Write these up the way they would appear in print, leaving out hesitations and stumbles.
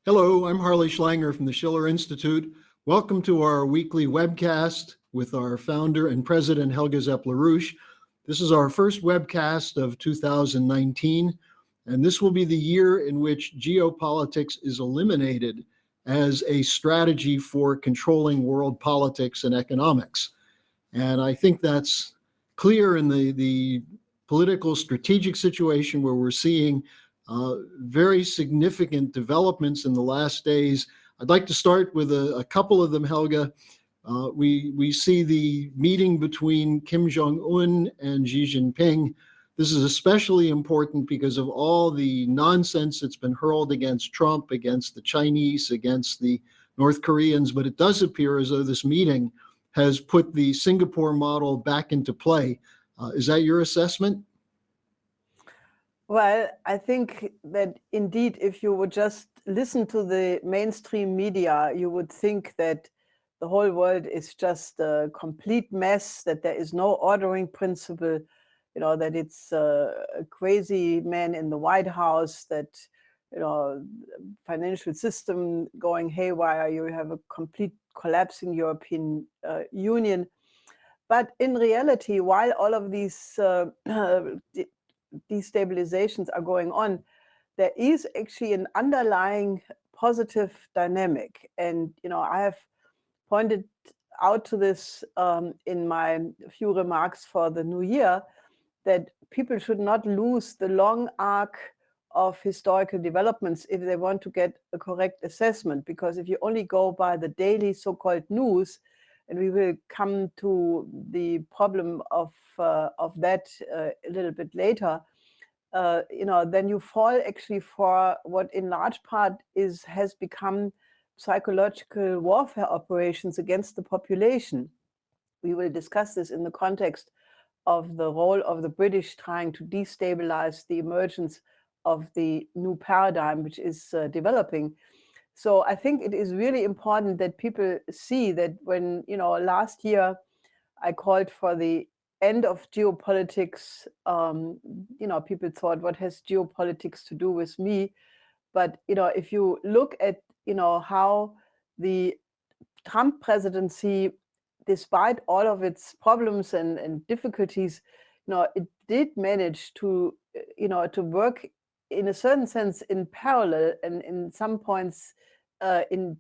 Hello, I'm Harley Schlanger from the Schiller Institute. Welcome to our weekly webcast with our founder and president, Helga Zepp-LaRouche. This is our first webcast of 2019, and this will be the year in which geopolitics is eliminated as a strategy for controlling world politics and economics. And I think that's clear in the political strategic situation where we're seeing very significant developments in the last days. I'd like to start with a couple of them, Helga. We see the meeting between Kim Jong-un and Xi Jinping. This is especially important because of all the nonsense that's been hurled against Trump, against the Chinese, against the North Koreans, but it does appear as though this meeting has put the Singapore model back into play. Is that your assessment? Well, I think that indeed, if you would just listen to the mainstream media, you would think that the whole world is just a complete mess, that there is no ordering principle, that it's a crazy man in the White House, that, financial system going haywire, you have a complete collapsing European Union. But in reality, while all of these destabilizations are going on, there is actually an underlying positive dynamic. And, I have pointed out to this in my few remarks for the new year, that people should not lose the long arc of historical developments if they want to get a correct assessment. Because if you only go by the daily so-called news, and we will come to the problem of that a little bit later, then you fall actually for what in large part has become psychological warfare operations against the population. We will discuss this in the context of the role of the British trying to destabilize the emergence of the new paradigm which is developing. So I think it is really important that people see that when, last year I called for the end of geopolitics, people thought, what has geopolitics to do with me? But, if you look at, how the Trump presidency, despite all of its problems and difficulties, it did manage to, to work in a certain sense in parallel and in some points in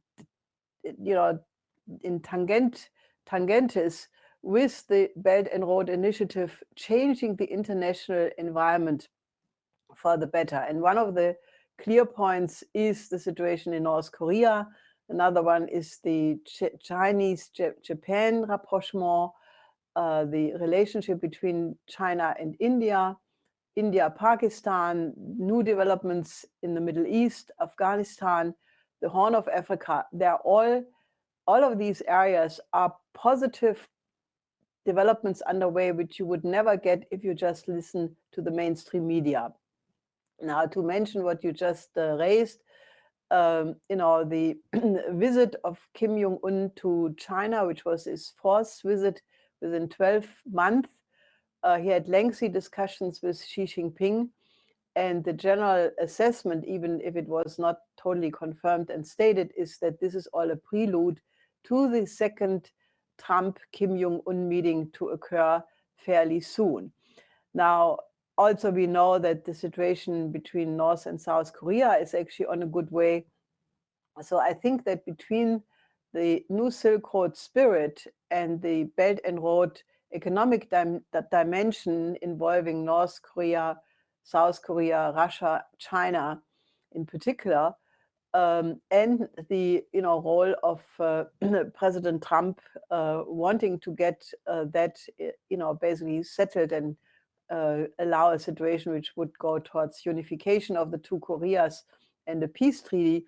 tangentes with the Belt and Road Initiative, changing the international environment for the better. And one of the clear points is the situation in North Korea. Another one is the Chinese-Japan rapprochement, the relationship between China and India, India-Pakistan, new developments in the Middle East, Afghanistan, the Horn of Africa. They're all of these areas are positive developments underway, which you would never get if you just listen to the mainstream media. Now, to mention what you just raised, the visit of Kim Jong-un to China, which was his fourth visit within 12 months, he had lengthy discussions with Xi Jinping, and the general assessment, even if it was not totally confirmed and stated, is that this is all a prelude to the second Trump-Kim Jong-un meeting to occur fairly soon. Now, also we know that the situation between North and South Korea is actually on a good way. So I think that between the New Silk Road spirit and the Belt and Road economic dimension involving North Korea, South Korea, Russia, China in particular, and the role of President Trump wanting to get that basically settled and allow a situation which would go towards unification of the two Koreas and a peace treaty.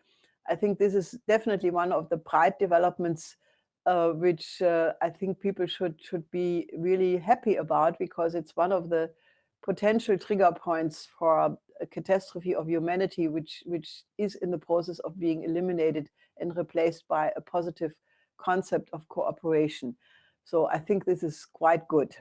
I think this is definitely one of the bright developments which I think people should be really happy about, because it's one of the potential trigger points for a catastrophe of humanity, which is in the process of being eliminated and replaced by a positive concept of cooperation. So I think this is quite good.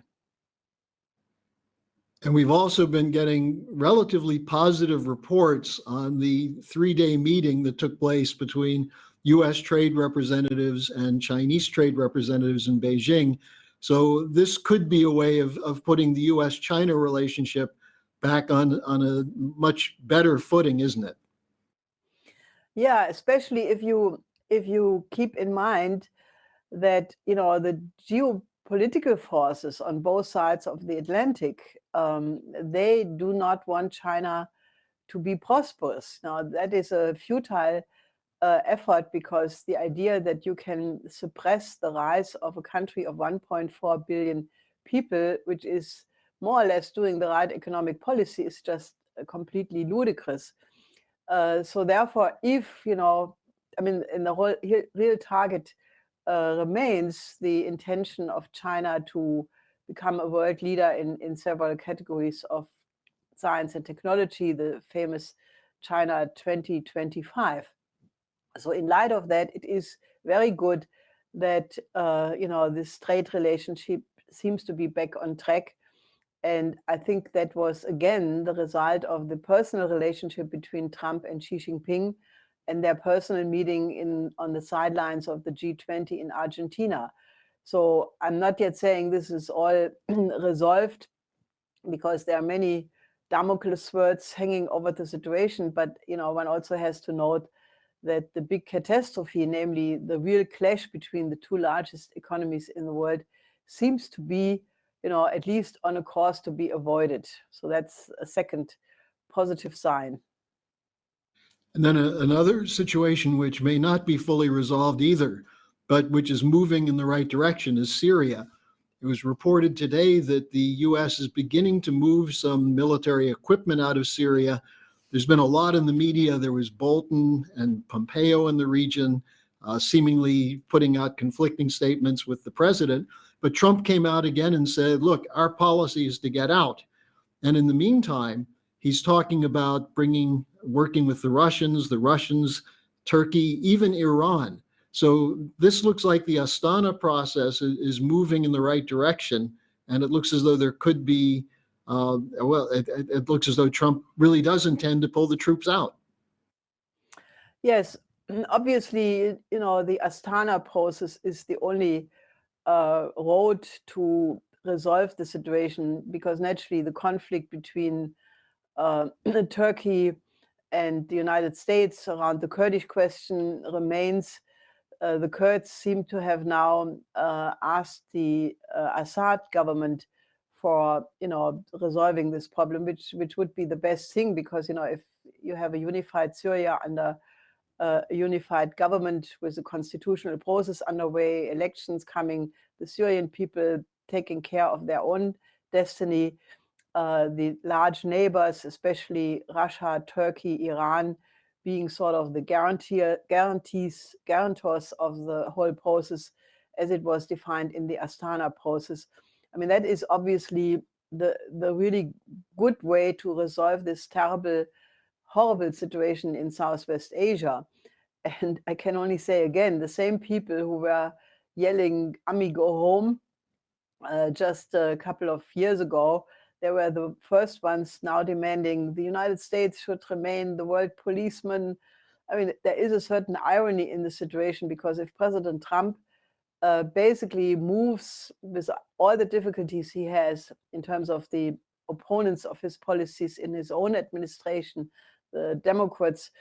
And we've also been getting relatively positive reports on the 3-day meeting that took place between US trade representatives and Chinese trade representatives in Beijing. So this could be a way of putting the US-China relationship back on a much better footing, isn't it? Yeah, especially if you keep in mind that the geopolitical forces on both sides of the Atlantic, they do not want China to be prosperous. Now that is a futile effort, because the idea that you can suppress the rise of a country of 1.4 billion people, which is more or less doing the right economic policy, is just completely ludicrous. So therefore, if I mean, in the whole real target remains the intention of China to become a world leader in several categories of science and technology, the famous China 2025. So in light of that, it is very good that this trade relationship seems to be back on track. And I think that was, again, the result of the personal relationship between Trump and Xi Jinping and their personal meeting on the sidelines of the G20 in Argentina. So I'm not yet saying this is all resolved, because there are many Damocles swords hanging over the situation. But one also has to note that the big catastrophe, namely the real clash between the two largest economies in the world, seems to be, at least on a course to be avoided. So that's a second positive sign. And then another situation which may not be fully resolved either, but which is moving in the right direction, is Syria. It was reported today that the US is beginning to move some military equipment out of Syria. There's been a lot in the media. There was Bolton and Pompeo in the region, seemingly putting out conflicting statements with the president. But Trump came out again and said, look, our policy is to get out. And in the meantime, he's talking about working with the Russians, Turkey, even Iran. So this looks like the Astana process is moving in the right direction. And it looks as though there could be, it looks as though Trump really does intend to pull the troops out. Yes, obviously, the Astana process is the only road to resolve the situation, because naturally the conflict between Turkey and the United States around the Kurdish question remains. The Kurds seem to have now asked the Assad government for resolving this problem, which would be the best thing, because if you have a unified Syria under a unified government with a constitutional process underway, elections coming, the Syrian people taking care of their own destiny, the large neighbors, especially Russia, Turkey, Iran, being sort of the guarantors of the whole process as it was defined in the Astana process. I mean, that is obviously the really good way to resolve this terrible, horrible situation in Southwest Asia. And I can only say again, the same people who were yelling, "Ami, go home," just a couple of years ago, they were the first ones now demanding the United States should remain the world policeman. I mean, there is a certain irony in the situation, because if President Trump basically moves with all the difficulties he has in terms of the opponents of his policies in his own administration, the Democrats,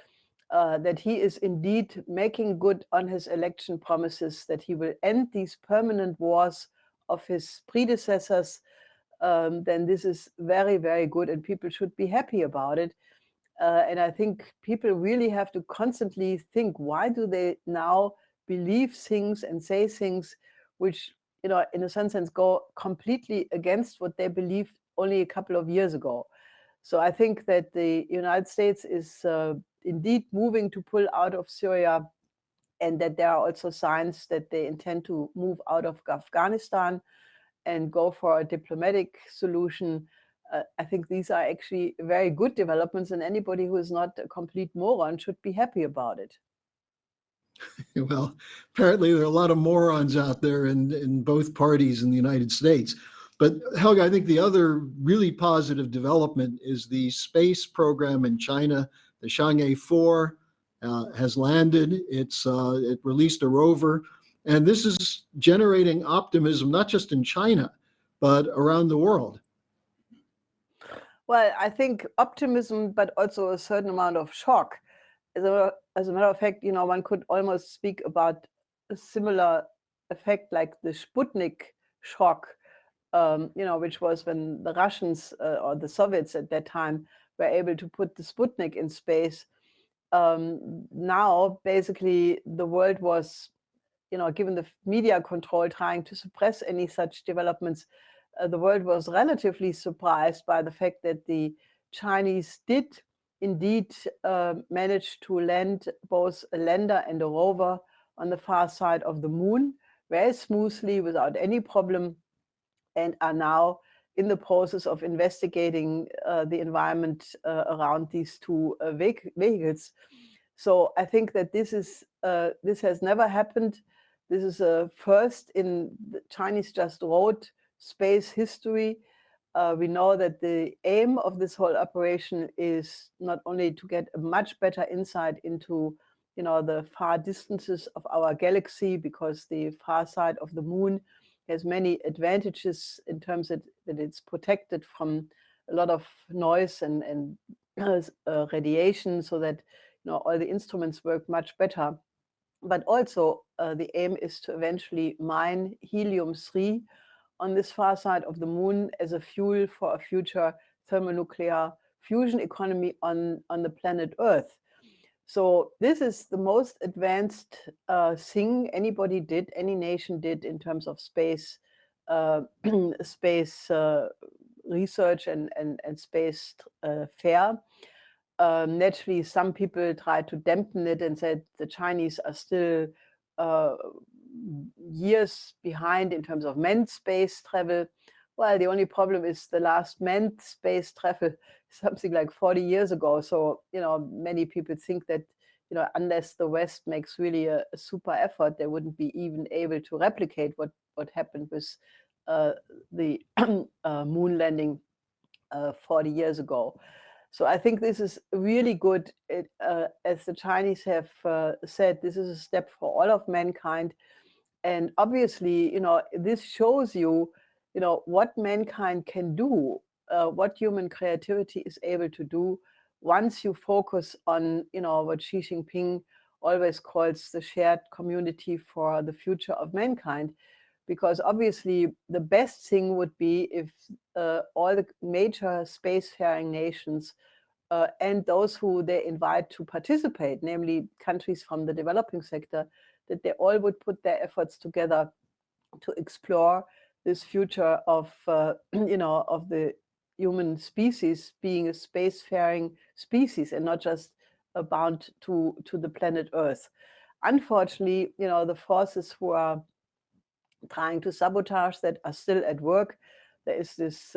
that he is indeed making good on his election promises, that he will end these permanent wars of his predecessors, then this is very, very good, and people should be happy about it. And I think people really have to constantly think, why do they now believe things and say things which, in a sense, go completely against what they believed only a couple of years ago. So I think that the United States is indeed moving to pull out of Syria, and that there are also signs that they intend to move out of Afghanistan and go for a diplomatic solution. I think these are actually very good developments, and anybody who is not a complete moron should be happy about it. Well, apparently there are a lot of morons out there in both parties in the United States. But Helga, I think the other really positive development is the space program in China. The Chang'e 4 has landed. It released a rover, and this is generating optimism not just in China, but around the world. Well, I think optimism, but also a certain amount of shock. As a matter of fact, one could almost speak about a similar effect like the Sputnik shock, which was when the Russians or the Soviets at that time were able to put the Sputnik in space. Now, basically, the world was, given the media control, trying to suppress any such developments. The world was relatively surprised by the fact that the Chinese did indeed manage to land both a lander and a rover on the far side of the moon very smoothly without any problem, and are now in the process of investigating the environment around these two vehicles. So I think that this has never happened. This is a first in the Chinese just wrote space history. We know that the aim of this whole operation is not only to get a much better insight into the far distances of our galaxy, because the far side of the moon has many advantages in terms of that it's protected from a lot of noise and radiation, so that all the instruments work much better. But also the aim is to eventually mine helium-3 on this far side of the moon as a fuel for a future thermonuclear fusion economy on the planet Earth. So this is the most advanced thing any nation did in terms of space space research and space fare. Naturally, some people try to dampen it and said the Chinese are still years behind in terms of manned space travel. Well, the only problem is the last manned space travel something like 40 years ago. So, many people think that, unless the West makes really a super effort, they wouldn't be even able to replicate what happened with the moon landing 40 years ago. So I think this is really good. As the Chinese have said, this is a step for all of mankind. And obviously, this shows you, what mankind can do, what human creativity is able to do once you focus on, what Xi Jinping always calls the shared community for the future of mankind. Because obviously the best thing would be if all the major spacefaring nations and those who they invite to participate, namely countries from the developing sector, that they all would put their efforts together to explore this future of, of the human species being a spacefaring species and not just bound to the planet Earth. Unfortunately, the forces who are trying to sabotage that are still at work. There is this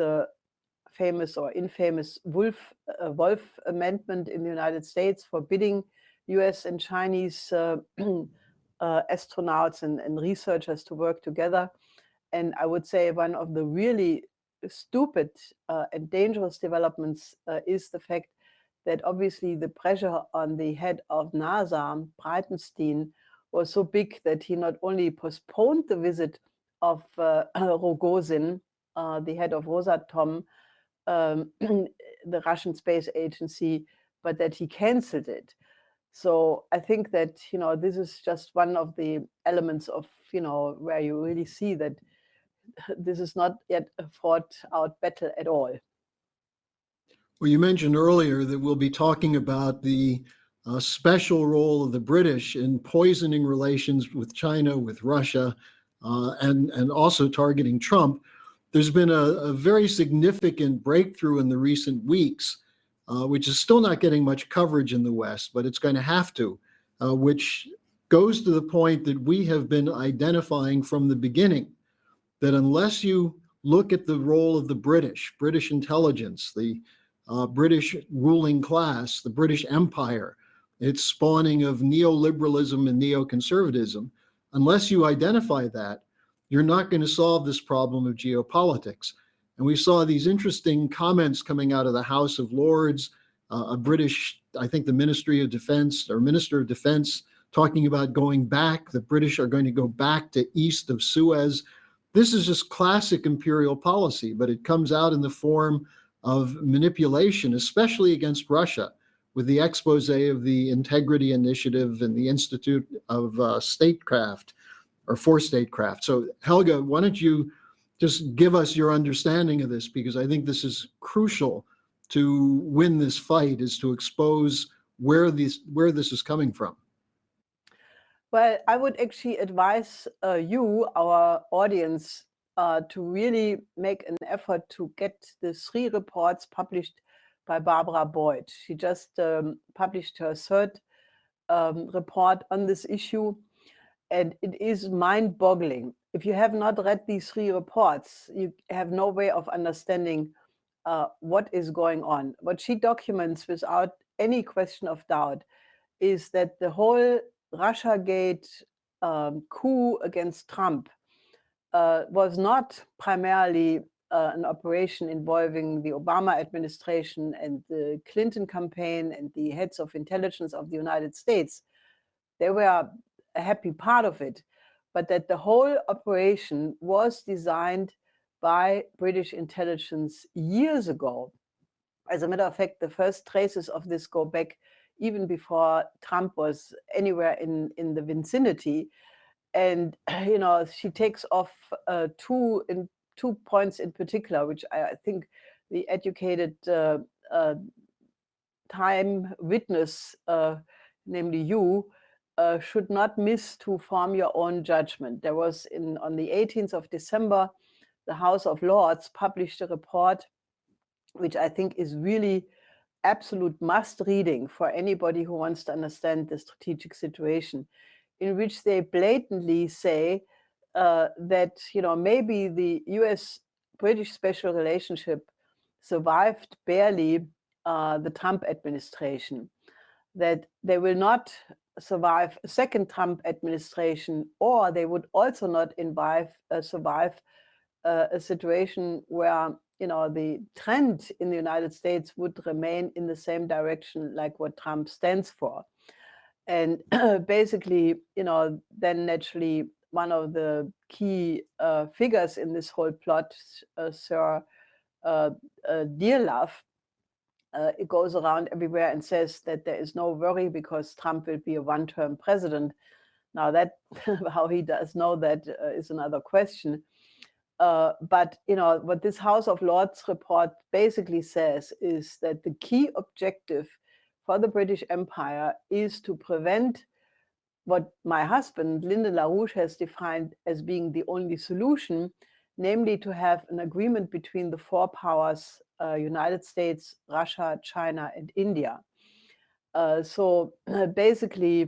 famous or infamous Wolf Amendment in the United States forbidding US and Chinese astronauts and researchers to work together. And I would say one of the really stupid and dangerous developments is the fact that obviously the pressure on the head of NASA, Breitenstein, was so big that he not only postponed the visit of Rogozin, the head of Rosatom, the Russian space agency, but that he canceled it. So I think that, this is just one of the elements of, where you really see that this is not yet a fought out battle at all. Well, you mentioned earlier that we'll be talking about the special role of the British in poisoning relations with China, with Russia, and also targeting Trump. There's been a very significant breakthrough in the recent weeks, which is still not getting much coverage in the West, but it's going to have to, which goes to the point that we have been identifying from the beginning, that unless you look at the role of the British intelligence, the British ruling class, the British Empire, its spawning of neoliberalism and neoconservatism, unless you identify that, you're not going to solve this problem of geopolitics. And we saw these interesting comments coming out of the House of Lords, a British, I think the Ministry of Defense or Minister of Defense, talking about going back. The British are going to go back to east of Suez. This is just classic imperial policy, but it comes out in the form of manipulation, especially against Russia, with the expose of the Integrity Initiative and the Institute of Statecraft or for Statecraft. So Helga, why don't you just give us your understanding of this, because I think this is crucial to win this fight, is to expose where this is coming from. Well, I would actually advise you, our audience, to really make an effort to get the 3 reports published by Barbara Boyd. She just published her 3rd report on this issue, and it is mind-boggling. If you have not read these 3 reports, you have no way of understanding what is going on. What she documents without any question of doubt is that the whole Russiagate coup against Trump was not primarily an operation involving the Obama administration and the Clinton campaign and the heads of intelligence of the United States. They were a happy part of it, but that the whole operation was designed by British intelligence years ago. As a matter of fact, the first traces of this go back even before Trump was anywhere in the vicinity. And, you know, she takes off 2 points in particular, which I think the educated time witness, namely you, should not miss to form your own judgment. There was on the 18th of December, the House of Lords published a report, which I think is really absolute must reading for anybody who wants to understand the strategic situation, in which they blatantly say that, you know, maybe the US-British special relationship survived barely the Trump administration, that they will not survive a second Trump administration, or they would also not survive a situation where, you know, the trend in the United States would remain in the same direction like what Trump stands for. And basically, you know, then naturally one of the key figures in this whole plot, Sir Dearlove, it goes around everywhere and says that there is no worry because Trump will be a one-term president. Now that how he does know that is another question. But, you know, what this House of Lords report basically says is that the key objective for the British Empire is to prevent what my husband, Lyndon LaRouche, has defined as being the only solution, namely to have an agreement between the 4 powers, United States, Russia, China, and India. So basically,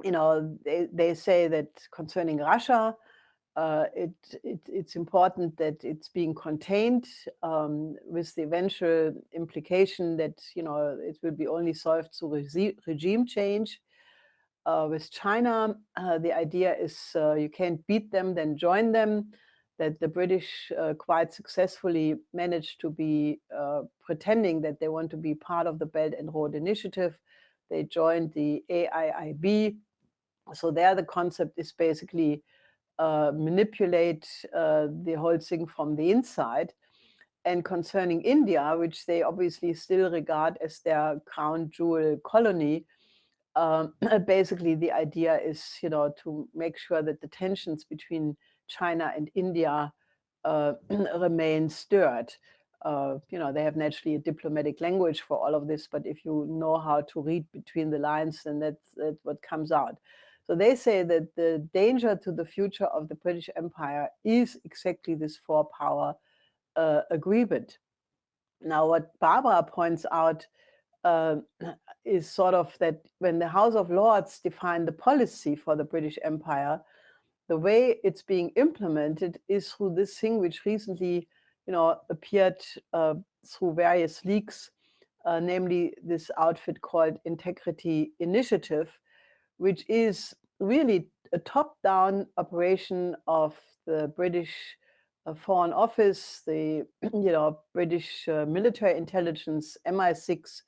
you know, they say that concerning Russia, it's important that it's being contained, with the eventual implication that, you know, it will be only solved through regime change. With China, the idea is you can't beat them, then join them. That the British quite successfully managed to be pretending that they want to be part of the Belt and Road Initiative. They joined the AIIB. So there the concept is basically manipulate the whole thing from the inside. And concerning India, which they obviously still regard as their crown jewel colony, basically the idea is, you know, to make sure that the tensions between China and India remain stirred. You know, they have naturally a diplomatic language for all of this, but if you know how to read between the lines, then that's what comes out. So they say that the danger to the future of the British Empire is exactly this 4-power agreement. Now, what Barbara points out is sort of that when the House of Lords defined the policy for the British Empire, the way it's being implemented is through this thing which recently, you know, appeared through various leaks, namely this outfit called Integrity Initiative, which is really a top-down operation of the British Foreign Office, the British military intelligence, MI6.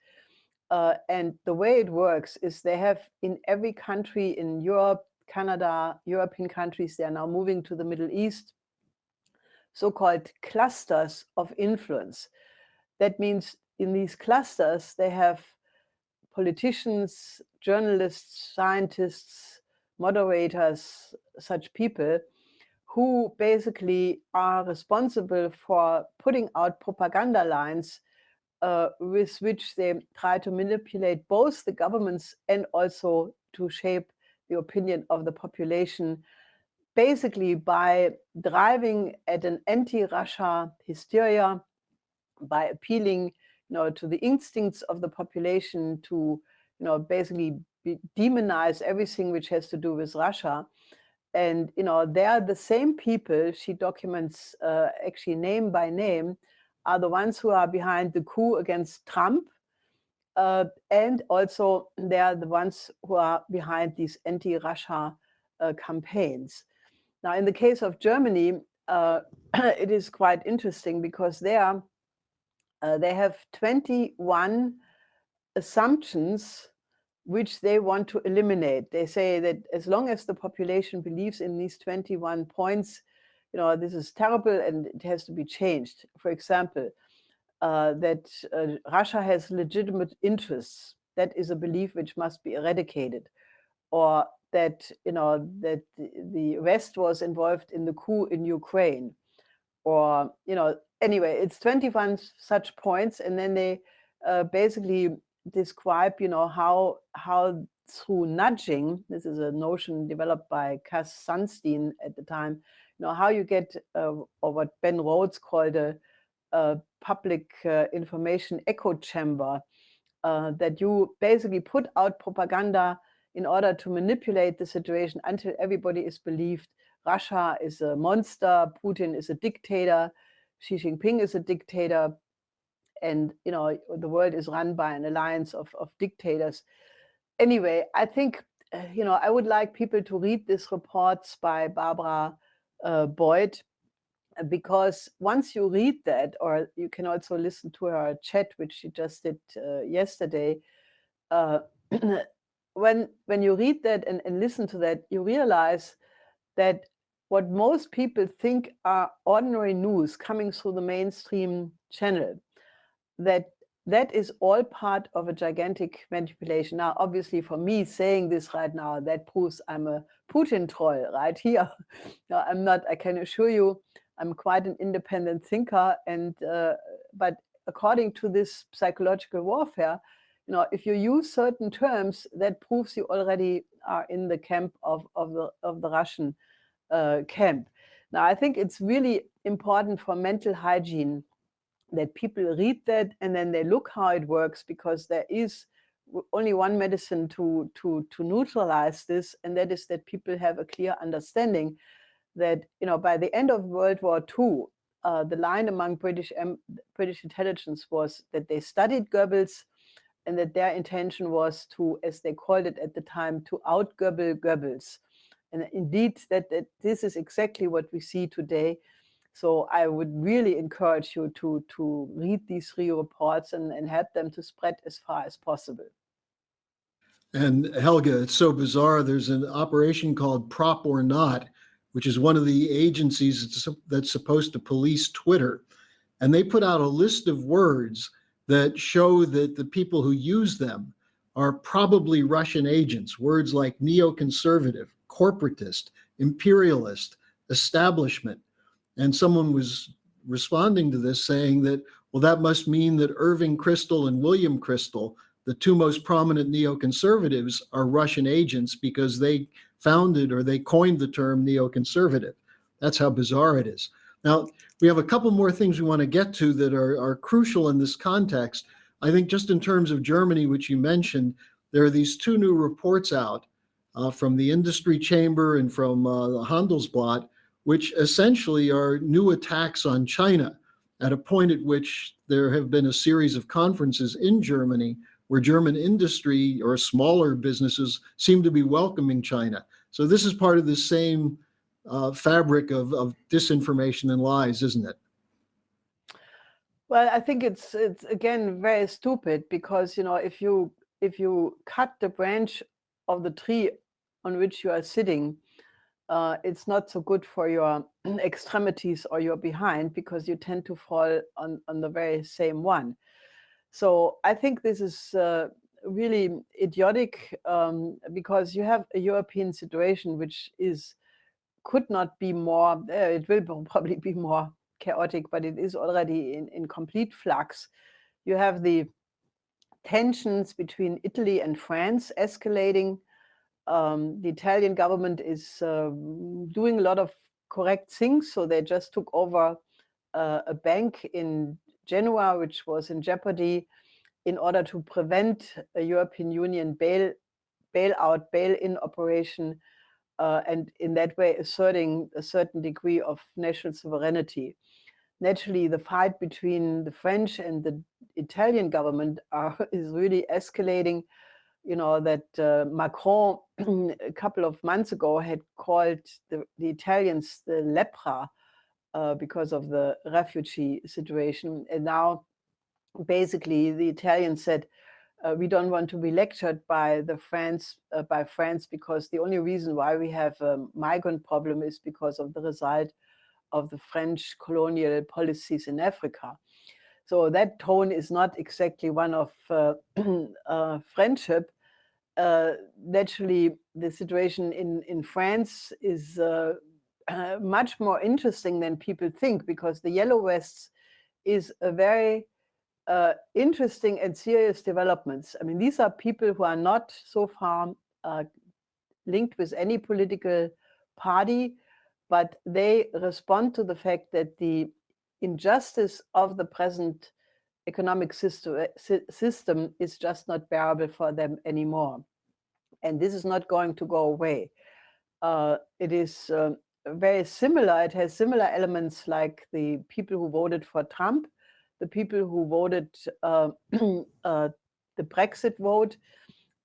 And the way it works is they have in every country in Europe, Canada, European countries, they are now moving to the Middle East, so-called clusters of influence. That means in these clusters, they have politicians, journalists, scientists, moderators, such people who basically are responsible for putting out propaganda lines with which they try to manipulate both the governments and also to shape the opinion of the population, basically by driving at an anti-Russia hysteria, by appealing to the instincts of the population to basically demonize everything which has to do with Russia. And they are the same people she documents actually name by name are the ones who are behind the coup against Trump, and also they are the ones who are behind these anti-Russia campaigns. Now, in the case of Germany, it is quite interesting because they have 21 assumptions which they want to eliminate. They say that as long as the population believes in these 21 points, this is terrible and it has to be changed. For example, that Russia has legitimate interests. That is a belief which must be eradicated. Or that, that the West was involved in the coup in Ukraine. Or, anyway, it's 21 such points. And then they basically describe, how through nudging, this is a notion developed by Cass Sunstein at the time, how you get, or what Ben Rhodes called a public information echo chamber, that you basically put out propaganda in order to manipulate the situation until everybody is believed Russia is a monster, Putin is a dictator, Xi Jinping is a dictator, and the world is run by an alliance of dictators. Anyway, I think I would like people to read these reports by Barbara Boyd, because once you read that, or you can also listen to her chat, which she just did yesterday, when you read that and listen to that, you realize that what most people think are ordinary news coming through the mainstream channel, that is all part of a gigantic manipulation. Now, obviously, for me saying this right now, that proves I'm a Putin troll right here. No, I'm not. I can assure you, I'm quite an independent thinker. And but according to this psychological warfare, if you use certain terms, that proves you already are in the camp of the Russian camp. Now, I think it's really important for mental hygiene that people read that and then they look how it works, because there is only one medicine to neutralize this, and that is that people have a clear understanding that by the end of World War II, the line among British intelligence was that they studied Goebbels and that their intention was to, as they called it at the time, to out-Goebbels Goebbels. And indeed, that this is exactly what we see today. So I would really encourage you to read these 3 reports and help them to spread as far as possible. And Helga, it's so bizarre. There's an operation called Prop or Not, which is one of the agencies that's supposed to police Twitter. And they put out a list of words that show that the people who use them are probably Russian agents. Words like neoconservative, corporatist, imperialist, establishment. And someone was responding to this saying that, well, that must mean that Irving Kristol and William Kristol, the 2 most prominent neoconservatives, are Russian agents because they founded or they coined the term neoconservative. That's how bizarre it is. Now, we have a couple more things we want to get to that are crucial in this context. I think just in terms of Germany, which you mentioned, there are these 2 new reports out from the Industry Chamber and from the Handelsblatt, which essentially are new attacks on China at a point at which there have been a series of conferences in Germany where German industry or smaller businesses seem to be welcoming China. So this is part of the same fabric of disinformation and lies, isn't it? Well, I think it's again very stupid, because if you cut the branch of the tree on which you are sitting, it's not so good for your extremities or your behind, because you tend to fall on the very same one. So I think this is really idiotic, because you have a European situation which could not be more, it will probably be more chaotic, but it is already in complete flux. You have the tensions between Italy and France escalating. The Italian government is doing a lot of correct things. So they just took over a bank in Genoa, which was in jeopardy, in order to prevent a European Union bailout, bail-in operation, and in that way asserting a certain degree of national sovereignty. Naturally, the fight between the French and the Italian government is really escalating. That Macron a couple of months ago had called the Italians the lepra because of the refugee situation. And now basically the Italians said, we don't want to be lectured by France, because the only reason why we have a migrant problem is because of the result of the French colonial policies in Africa. So that tone is not exactly one of friendship. Naturally, the situation in France is much more interesting than people think, because the Yellow Vests is a very interesting and serious developments. I mean, these are people who are not so far linked with any political party, but they respond to the fact that the injustice of the present economic system is just not bearable for them anymore. And this is not going to go away. It is very similar. It has similar elements like the people who voted for Trump, the people who voted the Brexit vote,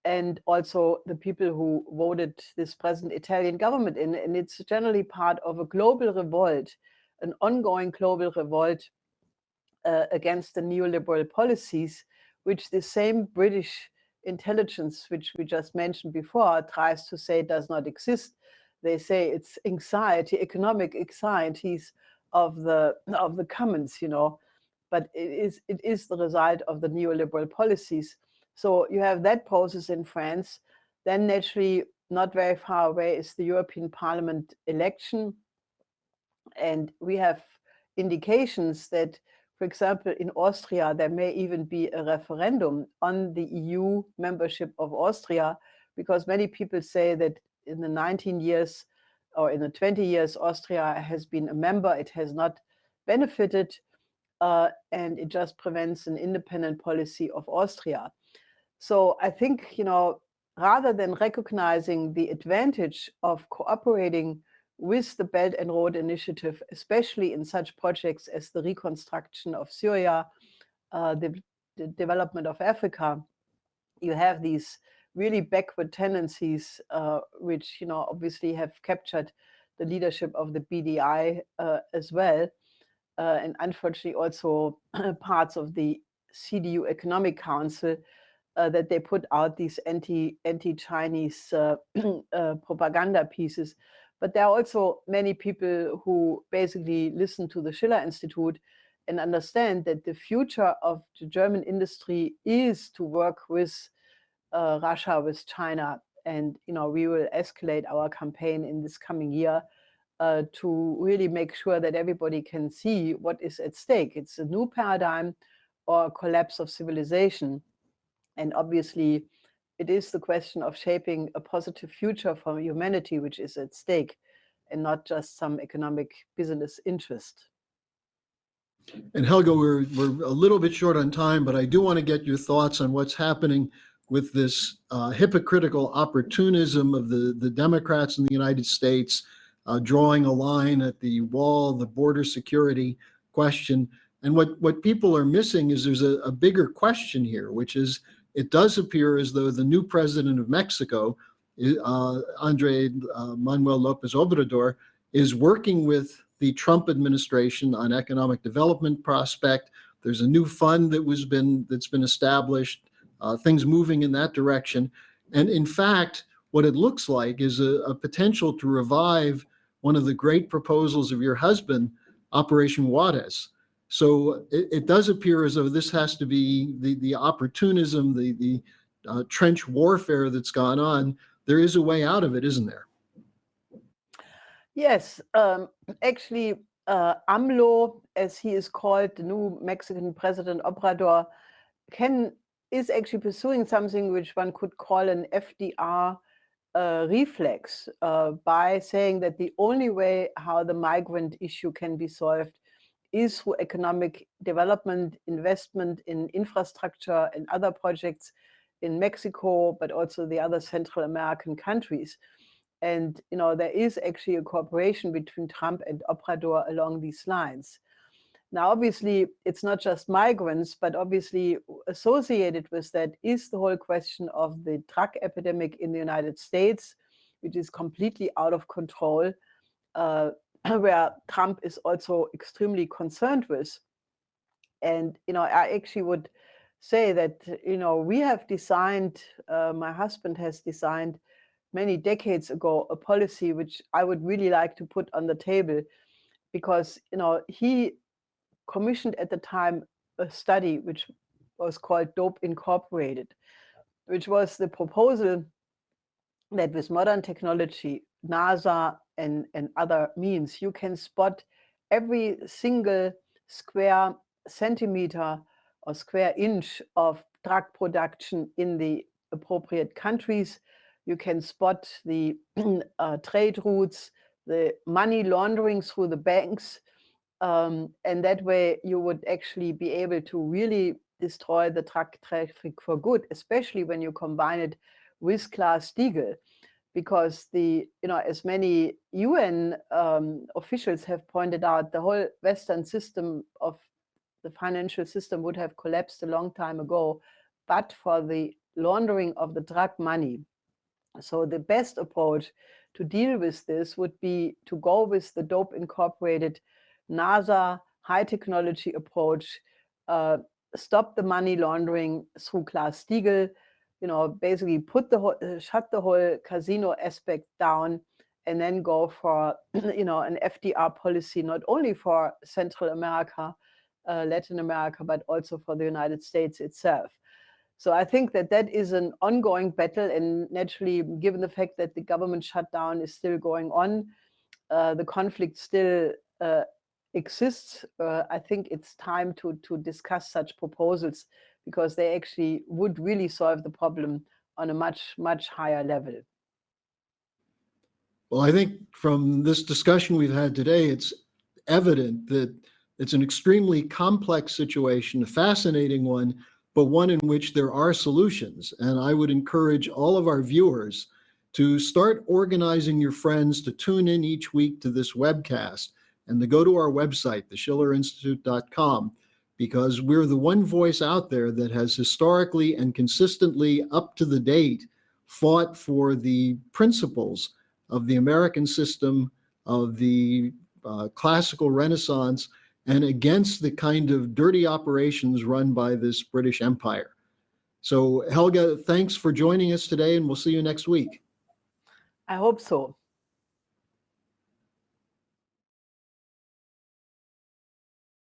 and also the people who voted this present Italian government in. And it's generally part of a global revolt, an ongoing global revolt against the neoliberal policies, which the same British intelligence, which we just mentioned before, tries to say does not exist. They say it's anxiety, economic anxieties of the commons, but it is the result of the neoliberal policies. So you have that process in France. Then naturally, not very far away is the European Parliament election. And we have indications that, for example, in Austria, there may even be a referendum on the EU membership of Austria, because many people say that in the 19 years or in the 20 years Austria has been a member, it has not benefited, and it just prevents an independent policy of Austria. So I think, rather than recognizing the advantage of cooperating with the Belt and Road Initiative, especially in such projects as the reconstruction of Syria, the development of Africa, you have these really backward tendencies, which obviously have captured the leadership of the BDI as well, and unfortunately also parts of the CDU Economic Council, that they put out these anti-Chinese propaganda pieces. But there are also many people who basically listen to the Schiller Institute and understand that the future of the German industry is to work with Russia, with China. And, we will escalate our campaign in this coming year to really make sure that everybody can see what is at stake. It's a new paradigm or a collapse of civilization. And obviously, it is the question of shaping a positive future for humanity, which is at stake, and not just some economic business interest. And Helga, we're a little bit short on time, but I do want to get your thoughts on what's happening with this hypocritical opportunism of the Democrats in the United States, drawing a line at the wall, the border security question. And what people are missing is there's a bigger question here, which is, it does appear as though the new president of Mexico, Andrés Manuel López Obrador, is working with the Trump administration on economic development prospect. There's a new fund that's been established, things moving in that direction. And in fact, what it looks like is a potential to revive one of the great proposals of your husband, Operation Juarez. So it does appear as though this has to be the opportunism, the trench warfare that's gone on. There is a way out of it, isn't there? Yes, actually, AMLO, as he is called, the new Mexican President Obrador, is actually pursuing something which one could call an FDR reflex, by saying that the only way how the migrant issue can be solved is through economic development, investment in infrastructure and other projects in Mexico, but also the other Central American countries. And there is actually a cooperation between Trump and Obrador along these lines. Now, obviously, it's not just migrants, but obviously associated with that is the whole question of the drug epidemic in the United States, which is completely out of control, where Trump is also extremely concerned with. And, I actually would say that, we have designed, my husband has designed many decades ago, a policy which I would really like to put on the table, because, he commissioned at the time a study which was called Dope Incorporated, which was the proposal that with modern technology, NASA and other means, you can spot every single square centimeter or square inch of drug production in the appropriate countries. You can spot the trade routes, the money laundering through the banks, and that way you would actually be able to really destroy the drug traffic for good, especially when you combine it with Glass-Steagall, because as many UN officials have pointed out, the whole Western system of the financial system would have collapsed a long time ago, but for the laundering of the drug money. So the best approach to deal with this would be to go with the Dope Incorporated NASA high technology approach, stop the money laundering through Glass-Steagall, basically shut the whole casino aspect down, and then go for an FDR policy, not only for Central America, Latin America, but also for the United States itself. So I think that is an ongoing battle, and naturally, given the fact that the government shutdown is still going on, the conflict still exists. I think it's time to discuss such proposals, because they actually would really solve the problem on a much, much higher level. Well, I think from this discussion we've had today, it's evident that it's an extremely complex situation, a fascinating one, but one in which there are solutions. And I would encourage all of our viewers to start organizing your friends to tune in each week to this webcast and to go to our website, theschillerinstitute.com, because we're the one voice out there that has historically and consistently up to the date fought for the principles of the American system, of the classical Renaissance, and against the kind of dirty operations run by this British Empire. So Helga, thanks for joining us today, and we'll see you next week. I hope so.